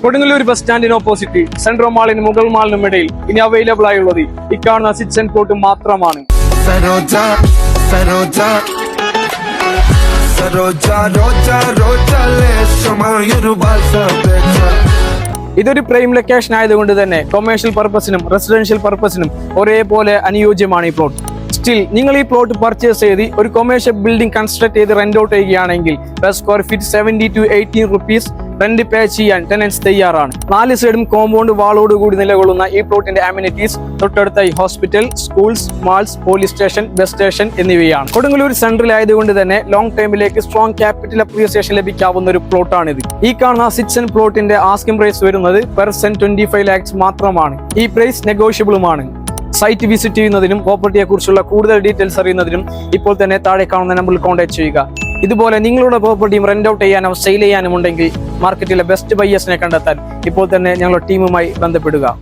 Kodungallur bus സ്റ്റാൻഡിന് opposite central മാളിന് മുകൾ മാളിനും ഇടയിൽ ഇനി അവൈലബിൾ ആയുള്ളത് ഇക്കാണുന്ന 6 and പ്ലോട്ട് മാത്രമാണ്. ഇതൊരു പ്രൈം ലൊക്കേഷൻ ആയതുകൊണ്ട് തന്നെ കൊമേഴ്ഷ്യൽ പർപ്പസിനും റെസിഡൻഷ്യൽ പർപ്പസിനും ഒരേപോലെ അനുയോജ്യമാണ് ഈ പ്ലോട്ട്. സ്റ്റിൽ നിങ്ങൾ ഈ പ്ലോട്ട് പർച്ചേസ് ചെയ്ത് ഒരു കൊമേഴ്ഷ്യൽ ബിൽഡിംഗ് കൺസ്ട്രക്ട് ചെയ്ത് റെന്റ് ഔട്ട് ചെയ്യുകയാണെങ്കിൽ per square feet 70 to 18 rupees rent pay ചെയ്യാൻ ടെനൻസ് തയ്യാറാണ്. 4 സൈഡും കോമ്പൗണ്ട് വാളോട് കൂടി നിലകൊള്ളുന്ന ഈ പ്ലോട്ടിന്റെ അമ്യൂണിറ്റീസ് തൊട്ടടുത്തായി hospital, schools, malls, police station, bus station എന്നിവയാണ്. കൊടുങ്ങല്ലൂർ സെൻട്രൽ ആയതുകൊണ്ട് തന്നെ ലോങ് ടൈമിലേക്ക് സ്ട്രോങ് ക്യാപിറ്റൽ അപ്രീസിയേഷൻ ലഭിക്കാവുന്ന ഒരു പ്ലോട്ടാണിത്. ഈ കാണുന്ന 6 and പ്ലോട്ടിന്റെ ആസ്കിംഗ് പ്രൈസ് വരുന്നത് പെർ സെന്റ് 25 lakhs മാത്രമാണ്. ഈ പ്രൈസ് നെഗോഷ്യബിളുമാണ്. സൈറ്റ് വിസിറ്റ് ചെയ്യുന്നതിനും പ്രോപ്പർട്ടിയെ കുറിച്ചുള്ള കൂടുതൽ ഡീറ്റെയിൽസ് അറിയുന്നതിനും ഇപ്പോൾ തന്നെ താഴെ കാണുന്ന നമ്പറിൽ കോൺടാക്ട് ചെയ്യുക. ഇതുപോലെ നിങ്ങളുടെ പ്രോപ്പർട്ടിയും റെന്റ് ഔട്ട് ചെയ്യാനോ സെയിൽ ചെയ്യാനും ഉണ്ടെങ്കിൽ മാർക്കറ്റിലെ ബെസ്റ്റ് ബയേഴ്സിനെ കണ്ടെത്താൻ ഇപ്പോൾ തന്നെ ഞങ്ങളുടെ ടീമുമായി ബന്ധപ്പെടുക.